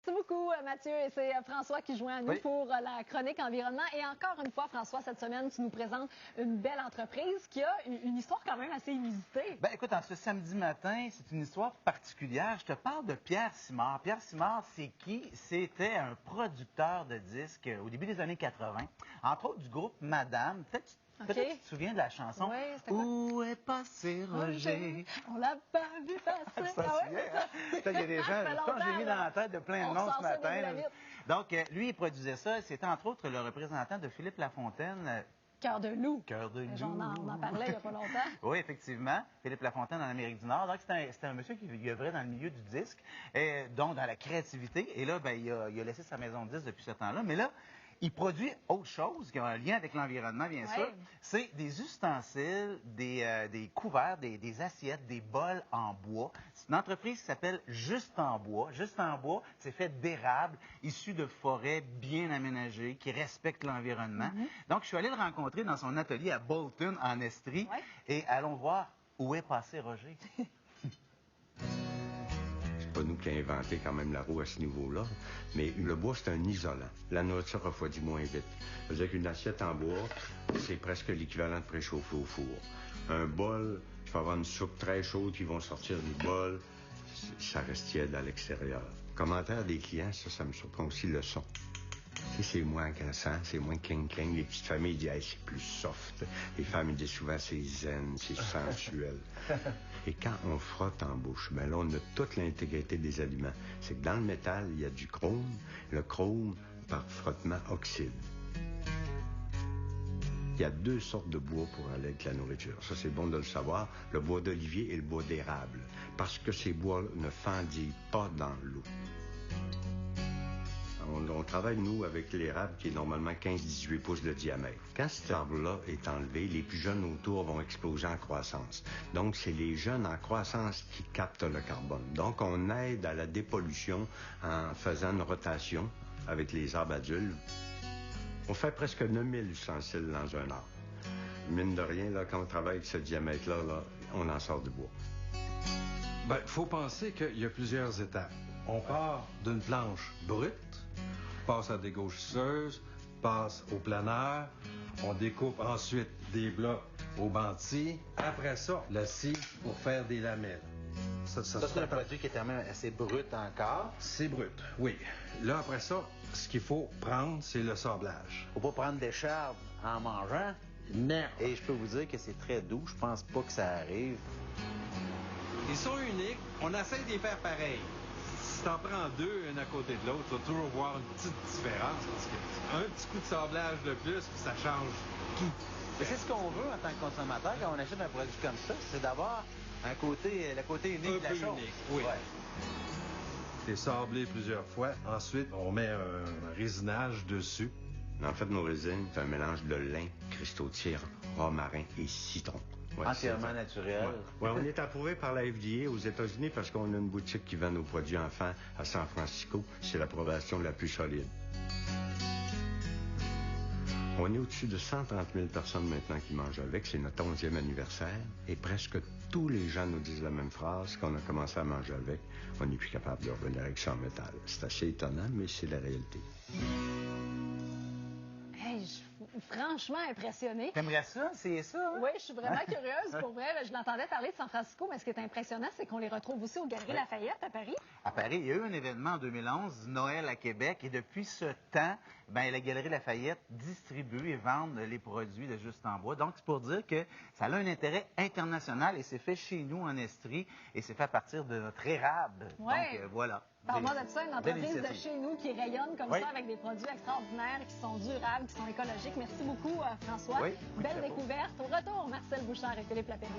Merci beaucoup, Mathieu. Et c'est François qui joint à nous pour la chronique environnement. Et encore une fois, François, cette semaine, tu nous présentes une belle entreprise qui a une histoire quand même assez inusitée. Ben écoute, en ce samedi matin, c'est une histoire particulière. Je te parle de Pierre Simard. Pierre Simard, c'est qui? C'était un producteur de disques au début des années 80, entre autres du groupe Madame. Peut-être que tu te souviens de la chanson « Où est passé Roger? » On l'a pas vu passer. Il y a des gens, je pense que j'ai mis dans la tête de plein de noms ce matin. Donc, lui, il produisait ça. C'était entre autres le représentant de Philippe Lafontaine. Cœur de loup. Cœur de loup. On en parlait il n'y a pas longtemps. Oui, effectivement. Philippe Lafontaine en Amérique du Nord. Donc, c'était un monsieur qui œuvrait dans le milieu du disque, donc dans la créativité. Et là, ben, il a laissé sa maison de disque depuis ce temps-là. Mais là, il produit autre chose qui a un lien avec l'environnement, bien sûr. C'est des ustensiles, des couverts, des assiettes, des bols en bois. C'est une entreprise qui s'appelle Juste en bois. Juste en bois, c'est fait d'érable, issu de forêts bien aménagées, qui respectent l'environnement. Donc, je suis allé le rencontrer dans son atelier à Bolton, en Estrie. Et allons voir où est passé Roger. C'est pas nous qui avons inventé quand même la roue à ce niveau-là, mais le bois, c'est un isolant. La nourriture refroidit moins vite. Ça veut dire qu'une assiette en bois, c'est presque l'équivalent de préchauffer au four. Un bol, je peux avoir une soupe très chaude qui vont sortir du bol, ça reste tiède à l'extérieur. Commentaire des clients, ça me surprend aussi le son. C'est moins agaçant, c'est moins king-king. Les petites familles disent hey, c'est plus soft. Les femmes ils disent souvent c'est zen, c'est sensuel. Et quand on frotte en bouche, ben là, on a toute l'intégrité des aliments. C'est que dans le métal, il y a du chrome. Le chrome, par frottement, oxyde. Il y a deux sortes de bois pour aller avec la nourriture. Ça, c'est bon de le savoir. Le bois d'olivier et le bois d'érable. Parce que ces bois ne fendillent pas dans l'eau. On travaille, nous, avec l'érable qui est normalement 15-18 pouces de diamètre. Quand cet arbre-là est enlevé, les plus jeunes autour vont exploser en croissance. Donc, c'est les jeunes en croissance qui captent le carbone. Donc, on aide à la dépollution en faisant une rotation avec les arbres adultes. On fait presque 9000 ustensiles dans un arbre. Mine de rien, là, quand on travaille avec ce diamètre-là, on en sort du bois. Bien, il faut penser qu'il y a plusieurs étapes. On part d'une planche brute, passe à des gauchisseuses, passe au planeur, on découpe ensuite des blocs au banti. Après ça, la scie pour faire des lamelles. Ça c'est un produit qui est quand même assez brut encore. C'est brut, oui. Là, après ça, ce qu'il faut prendre, c'est le sablage. Faut pas prendre d'écharpe en mangeant. Non. Et je peux vous dire que c'est très doux. Je pense pas que ça arrive. Ils sont uniques. On essaie de les faire pareil. Si t'en prends deux, une à côté de l'autre, tu vas toujours voir une petite différence parce qu'un petit coup de sablage de plus, ça change tout. C'est ce qu'on veut en tant que consommateur quand on achète un produit comme ça, c'est d'avoir le côté unique de la chose. Unique, oui. C'est sablé plusieurs fois. Ensuite, on met un résinage dessus. En fait, nos résines, c'est un mélange de lin, cristaux de cire, romarin et citron. Ouais, entièrement naturel. Ouais, on est approuvé par la FDA aux États-Unis parce qu'on a une boutique qui vend nos produits enfants à San Francisco. C'est l'approbation la plus solide. On est au-dessus de 130 000 personnes maintenant qui mangent avec. C'est notre 11e anniversaire. Et presque tous les gens nous disent la même phrase. Quand on a commencé à manger avec, on n'est plus capable de revenir avec ça en métal. C'est assez étonnant, mais c'est la réalité. Je suis franchement impressionnée. T'aimerais ça? C'est ça? Oui, je suis vraiment curieuse. Pour vrai, je l'entendais parler de San Francisco, mais ce qui est impressionnant, c'est qu'on les retrouve aussi aux Galeries Lafayette à Paris. À Paris, il y a eu un événement en 2011, Noël à Québec, et depuis ce temps, la Galerie Lafayette distribue et vend les produits de Juste en bois. Donc, c'est pour dire que ça a un intérêt international et c'est fait chez nous en Estrie et c'est fait à partir de notre érable. Ouais. Donc, voilà. Parle-moi de ça, une entreprise de chez nous qui rayonne comme ça avec des produits extraordinaires, qui sont durables, qui sont écologiques. Merci beaucoup, François. Belle découverte. Au retour, Marcel Bouchard et Philippe Lapéry.